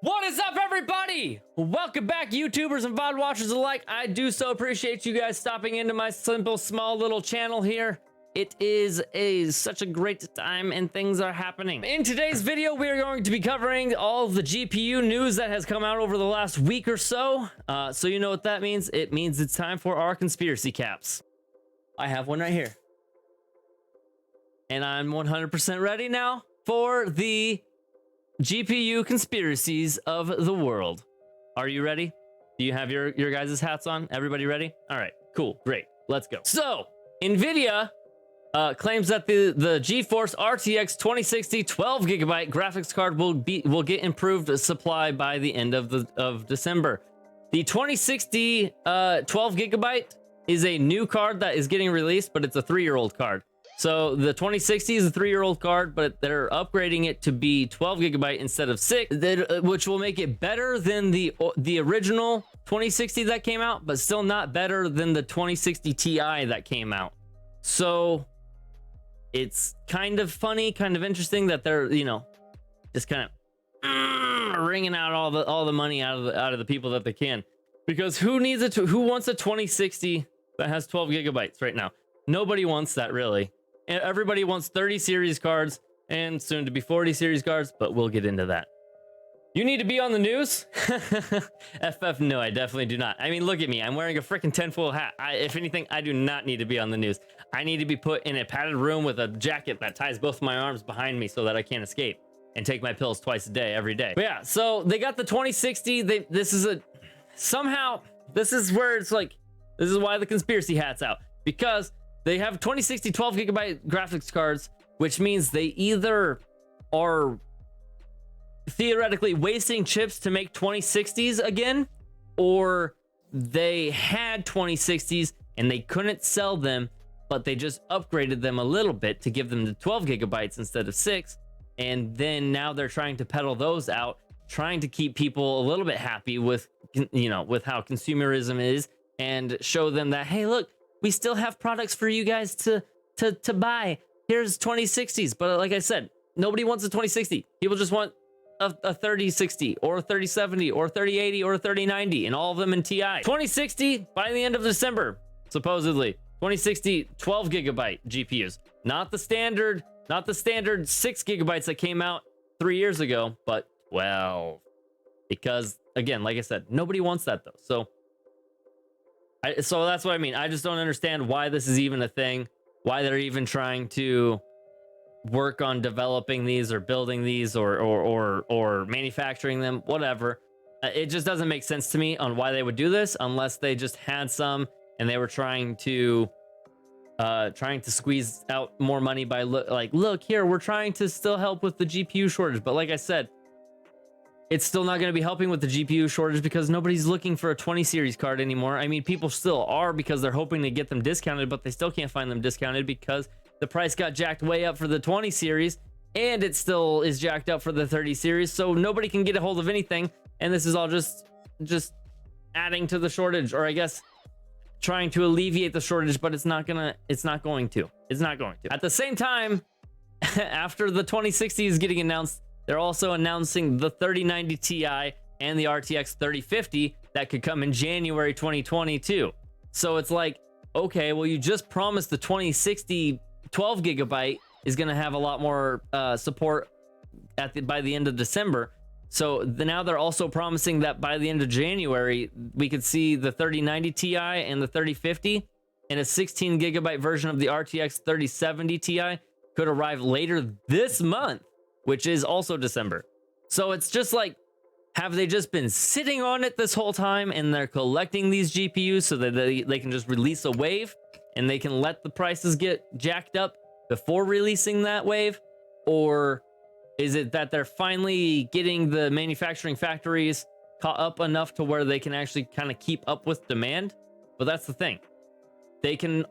What is up, everybody? Welcome back, YouTubers and VOD watchers alike. I do so appreciate you guys stopping into my simple, small little channel here. It is such a great time and things are happening. In today's video, we are going to be covering all of the GPU news that has come out over the last week or so. So you know what that means? It means it's time for our conspiracy caps. I have one right here. And I'm 100% ready now for the GPU conspiracies of the world. Are you ready? Do you have your guys' hats on? Everybody ready? All right, cool, great, let's go. So, NVIDIA claims that the GeForce RTX 2060 12GB graphics card will get improved supply by the end of December. The 2060 12GB is a new card that is getting released, but it's a 3-year-old card. So the 2060 is a 3-year-old card, but they're upgrading it to be 12GB instead of 6, which will make it better than the original 2060 that came out, but still not better than the 2060 Ti that came out. So it's kind of funny, kind of interesting that they're, you know, just kind of wringing out all the money out of the people that they can, because who wants a 2060 that has 12GB right now? Nobody wants that, really. Everybody wants 30 series cards and soon to be 40 series cards, but we'll get into that. You need to be on the news? FF, no, I definitely do not. I mean, look at me. I'm wearing a freaking tinfoil hat. If anything, I do not need to be on the news. I need to be put in a padded room with a jacket that ties both my arms behind me so that I can't escape, and take my pills twice a day, every day. But yeah, so they got the 2060. This is where it's like, this is why the conspiracy hat's out, because they have 2060 12GB graphics cards, which means they either are theoretically wasting chips to make 2060s again, or they had 2060s and they couldn't sell them, but they just upgraded them a little bit to give them the 12GB instead of 6. And then now they're trying to peddle those out, trying to keep people a little bit happy with, you know, with how consumerism is, and show them that, hey, look, we still have products for you guys to buy. Here's 2060s. But like I said, nobody wants a 2060. People just want a 3060 or a 3070 or 3080 or a 3090, and all of them in Ti. 2060 by the end of December, supposedly. 2060 12GB GPUs. Not the standard 6GB that came out 3 years ago, but 12. Because again, like I said, nobody wants that though. So that's what I mean. I just don't understand why this is even a thing, why they're even trying to work on developing these or building these or manufacturing them, whatever. It just doesn't make sense to me on why they would do this, unless they just had some and they were trying to squeeze out more money by look here, we're trying to still help with the GPU shortage. But like I said, it's still not going to be helping with the GPU shortage, because nobody's looking for a 20 series card anymore. I mean, people still are, because they're hoping to get them discounted, but they still can't find them discounted because the price got jacked way up for the 20 series, and it still is jacked up for the 30 series. So nobody can get a hold of anything, and this is all just adding to the shortage, or I guess trying to alleviate the shortage, but it's not going to. At the same time, after the 2060 is getting announced, they're also announcing the 3090 Ti and the RTX 3050 that could come in January 2022. So it's like, okay, well, you just promised the 2060 12GB is going to have a lot more support by the end of December. So now they're also promising that by the end of January, we could see the 3090 Ti and the 3050, and a 16GB version of the RTX 3070 Ti could arrive later this month, which is also December. So it's just like, have they just been sitting on it this whole time and they're collecting these GPUs so that they can just release a wave and they can let the prices get jacked up before releasing that wave? Or is it that they're finally getting the manufacturing factories caught up enough to where they can actually kind of keep up with demand? But that's the thing. They can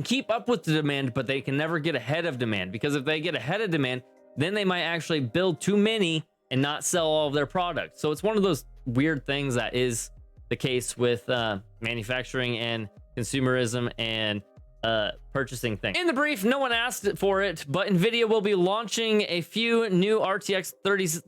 keep up with the demand, but they can never get ahead of demand, because if they get ahead of demand, then they might actually build too many and not sell all of their products. So it's one of those weird things that is the case with manufacturing and consumerism and purchasing thing. In the brief, no one asked for it, but Nvidia will be launching a few new RTX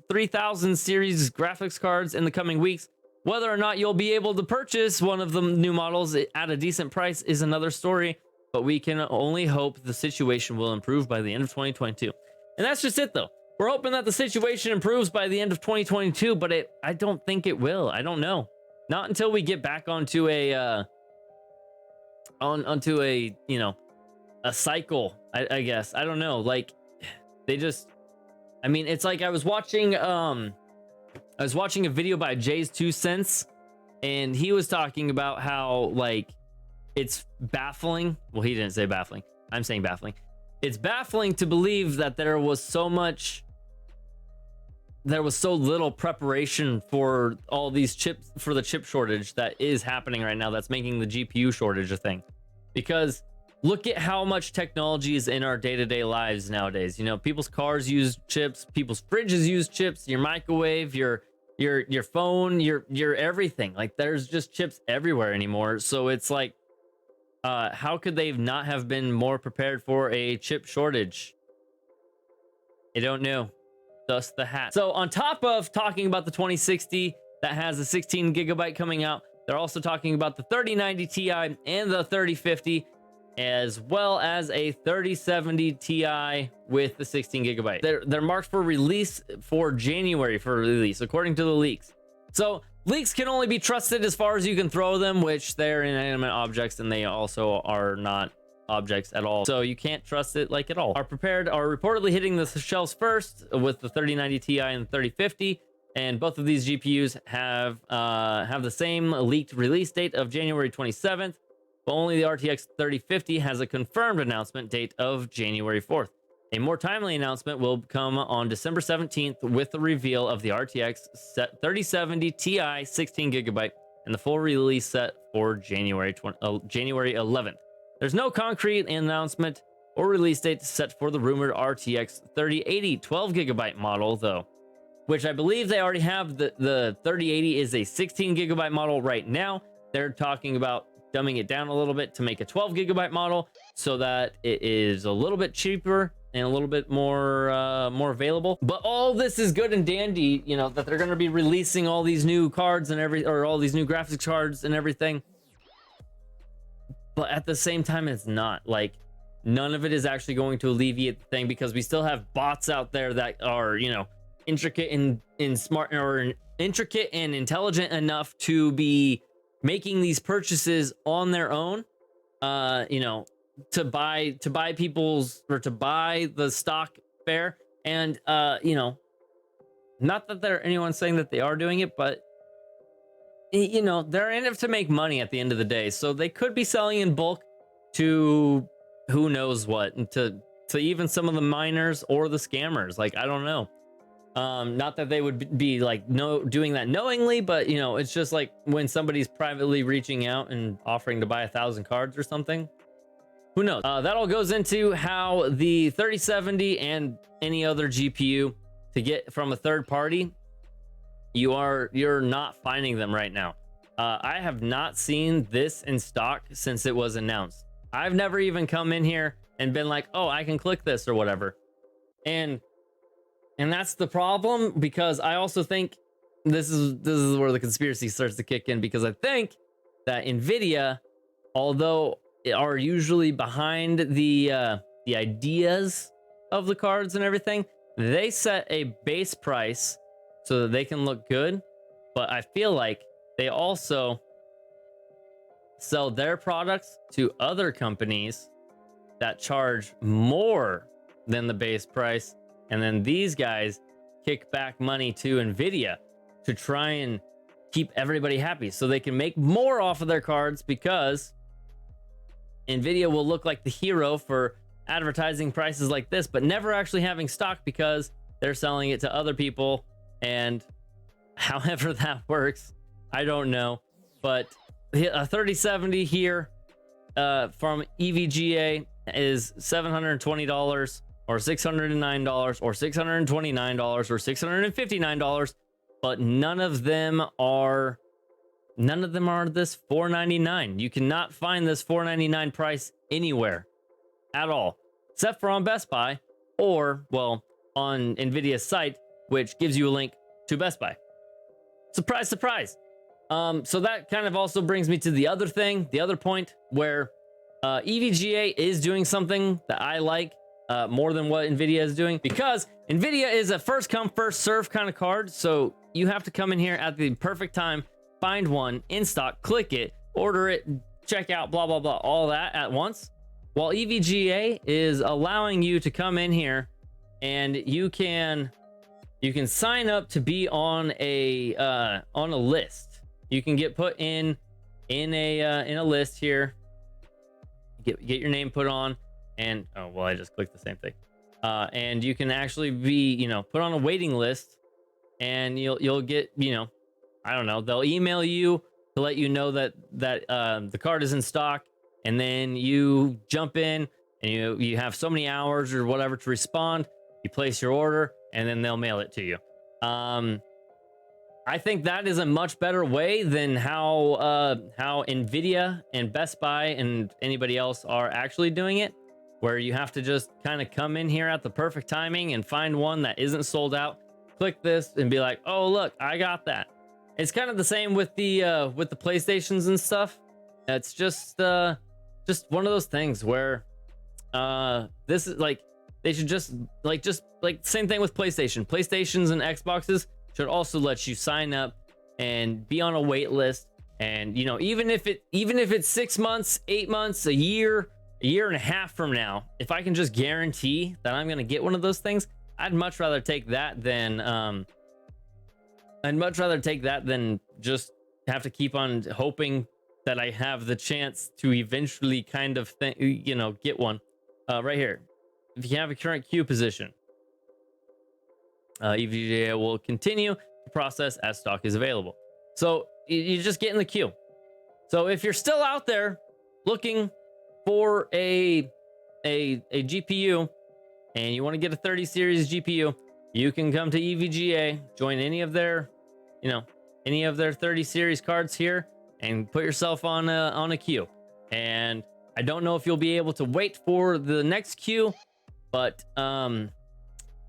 3000 series graphics cards in the coming weeks. Whether or not you'll be able to purchase one of the new models at a decent price is another story, but we can only hope the situation will improve by the end of 2022. And that's just it, though. We're hoping that the situation improves by the end of 2022, but I don't think it will. I don't know. Not until we get back onto a onto a, you know, a cycle, I guess. I don't know. Like, they just, I mean, it's like I was watching a video by Jay's 2 Cents, and he was talking about how, like, it's baffling. Well, he didn't say baffling. I'm saying baffling. It's baffling to believe that there was so little preparation for all these chips, for the chip shortage that is happening right now, that's making the GPU shortage a thing. Because look at how much technology is in our day-to-day lives nowadays. You know, people's cars use chips, people's fridges use chips, your microwave, your phone, your everything. Like, there's just chips everywhere anymore. So it's like, how could they not have been more prepared for a chip shortage? I don't know. Thus the hat. So on top of talking about the 2060 that has a 16 gigabyte coming out, they're also talking about the 3090 Ti and the 3050, as well as a 3070 Ti with the 16 gigabyte. They're marked for release for January for release, according to the leaks. So leaks can only be trusted as far as you can throw them, which they're inanimate objects, and they also are not objects at all, so you can't trust it like at all. Are reportedly hitting the shelves first with the 3090 Ti and the 3050, and both of these GPUs have the same leaked release date of January 27th, but only the RTX 3050 has a confirmed announcement date of January 4th. A more timely announcement will come on December 17th with the reveal of the RTX 3070 Ti 16 gigabyte and the full release set for January 11th. There's no concrete announcement or release date set for the rumored RTX 3080 12 gigabyte model, though, which I believe they already have. The 3080 is a 16 gigabyte model right now. They're talking about dumbing it down a little bit to make a 12 gigabyte model so that it is a little bit cheaper and a little bit more available. But all this is good and dandy, you know, that they're going to be releasing all these new cards and all these new graphics cards and everything. But at the same time, it's not. Like, none of it is actually going to alleviate the thing, because we still have bots out there that are, you know, intricate and smart, or intricate and intelligent enough to be making these purchases on their own, you know, to buy people's, or to buy the stock fair. And you know, not that anyone's saying that they are doing it, but you know, they're in it to make money at the end of the day. So they could be selling in bulk to who knows what, and to even some of the miners or the scammers. Like, I don't know. Not that they would be like doing that knowingly, but you know, it's just like when somebody's privately reaching out and offering to buy 1,000 cards or something. Who knows? That all goes into how the 3070 and any other GPU to get from a third party, you're not finding them right now. I have not seen this in stock since it was announced. I've never even come in here and been like, oh, I can click this or whatever. And that's the problem, because I also think this is where the conspiracy starts to kick in, because I think that Nvidia, although are usually behind the ideas of the cards and everything, they set a base price so that they can look good. But I feel like they also sell their products to other companies that charge more than the base price, and then these guys kick back money to Nvidia to try and keep everybody happy so they can make more off of their cards, because Nvidia will look like the hero for advertising prices like this, but never actually having stock because they're selling it to other people. And however that works, I don't know. But a 3070 here from EVGA is $720 or $609 or $629 or $659, but none of them are this $499. You cannot find this $499 price anywhere at all, except for on Best Buy, or, well, on Nvidia's site, which gives you a link to Best Buy. Surprise, surprise. So that kind of also brings me to the other thing, the other point, where EVGA is doing something that I like more than what Nvidia is doing, because Nvidia is a first come first serve kind of card. So you have to come in here at the perfect time, find one in stock, click it, order it, check out, blah blah blah, all that at once. While EVGA is allowing you to come in here and you can sign up to be on a list. You can get put in a list here. Get your name put on, and oh well, I just clicked the same thing. And you can actually be, you know, put on a waiting list, and you'll get, you know, I don't know, they'll email you to let you know that the card is in stock, and then you jump in and you have so many hours or whatever to respond. You place your order, and then they'll mail it to you. I think that is a much better way than how Nvidia and Best Buy and anybody else are actually doing it, where you have to just kind of come in here at the perfect timing and find one that isn't sold out, click this and be like, oh look, I got that. It's kind of the same with the PlayStations and stuff. It's just one of those things where this is like, they should just same thing with PlayStations and Xboxes should also let you sign up and be on a wait list. And, you know, even if it's 6 months, 8 months, a year and a half from now, if I can just guarantee that I'm going to get one of those things, I'd much rather take that than just have to keep on hoping that I have the chance to eventually kind of get one. Right here. If you have a current queue position, EVGA will continue the process as stock is available. So you just get in the queue. So if you're still out there looking for a GPU and you want to get a 30 series GPU, you can come to EVGA, join any of their 30 series cards here, and put yourself on a queue. And I don't know if you'll be able to wait for the next queue, but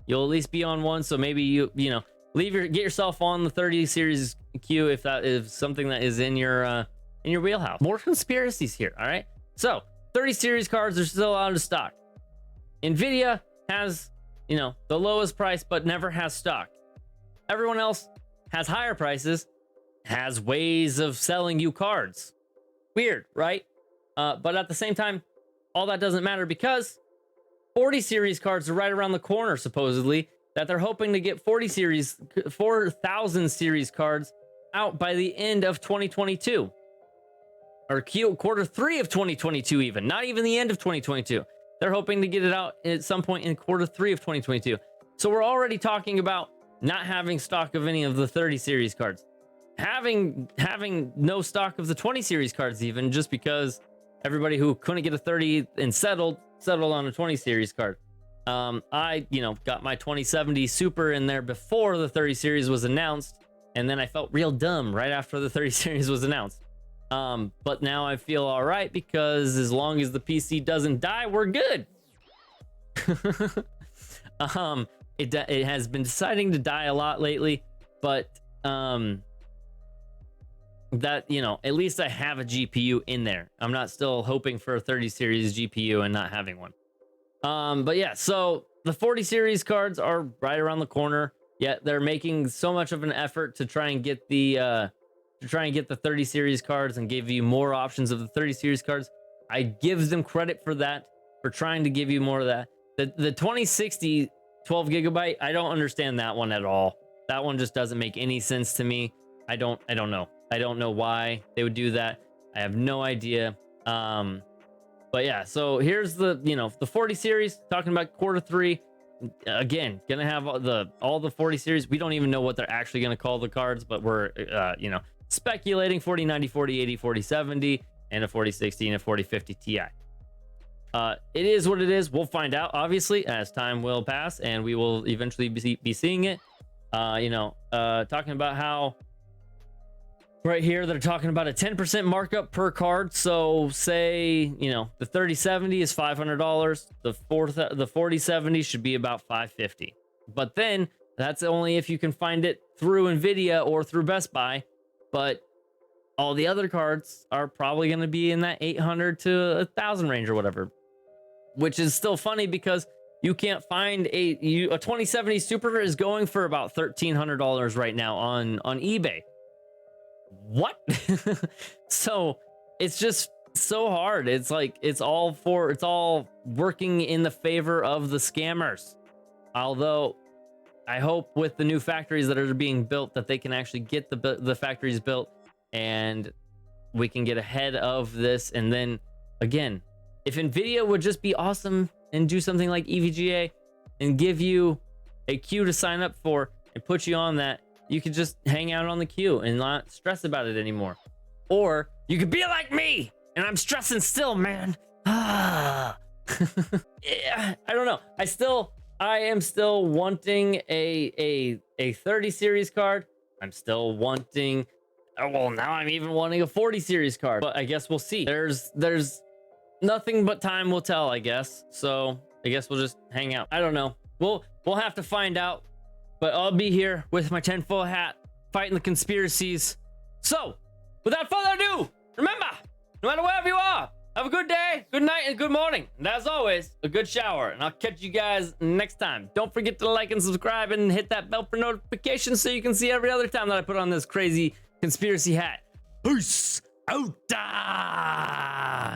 you'll at least be on one. So maybe you get yourself on the 30 series queue if that is something that is in your wheelhouse. More conspiracies here. All right. So 30 series cards are still out of stock. Nvidia has, the lowest price, but never has stock. Everyone else has higher prices, has ways of selling you cards. Weird, right? But at the same time, all that doesn't matter, because 40 series cards are right around the corner, supposedly, that they're hoping to get 4,000 series cards out by the end of 2022. Or quarter 3 of 2022 even. Not even the end of 2022. They're hoping to get it out at some point in quarter 3 of 2022. So we're already talking about not having stock of any of the 30 series cards. Having no stock of the 20 series cards even, just because everybody who couldn't get a 30 and settled on a 20 series card. I got my 2070 Super in there before the 30 series was announced, and then I felt real dumb right after the 30 series was announced. But now I feel all right, because as long as the PC doesn't die, we're good. It has been deciding to die a lot lately, but that, at least I have a GPU in there. I'm not still hoping for a 30 series GPU and not having one. But yeah, so the 40 series cards are right around the corner, yet they're making so much of an effort to try and get the 30 series cards and give you more options of the 30 series cards. I give them credit for that, for trying to give you more of that. The 2060 12 gigabyte, I don't understand that one at all. That one just doesn't make any sense to me. I don't know. I don't know why they would do that. I have no idea. But yeah, so here's the 40 series, talking about quarter 3. Again, gonna have all the 40 series. We don't even know what they're actually gonna call the cards, but we're speculating 4090, 4080, 4070, and a 4060 and a 4050 Ti. It is what it is. We'll find out, obviously, as time will pass, and we will eventually be seeing it. Talking about how right here, they're talking about a 10% markup per card. So say, you know, the 3070 is $500. The 4070 should be about $550. But then that's only if you can find it through Nvidia or through Best Buy. But all the other cards are probably going to be in that 800 to 1,000 range or whatever, which is still funny because you can't find a 2070 Super is going for about $1,300 right now on eBay. What? So it's just so hard. It's like it's all working in the favor of the scammers. Although I hope with the new factories that are being built that they can actually get the factories built and we can get ahead of this. And then again, if Nvidia would just be awesome and do something like EVGA and give you a queue to sign up for and put you on that, you could just hang out on the queue and not stress about it anymore. Or you could be like me and I'm stressing still, man. Yeah, I don't know. I am still wanting a 30 series card. I'm still wanting, well, now I'm even wanting a 40 series card, but I guess we'll see. There's nothing but time will tell, I guess. So I guess we'll just hang out. I don't know. We'll have to find out, but I'll be here with my tinfoil hat fighting the conspiracies. So without further ado, remember, no matter wherever you are, have a good day, good night, and good morning. And as always, a good shower. And I'll catch you guys next time. Don't forget to like and subscribe and hit that bell for notifications so you can see every other time that I put on this crazy conspiracy hat. Peace out.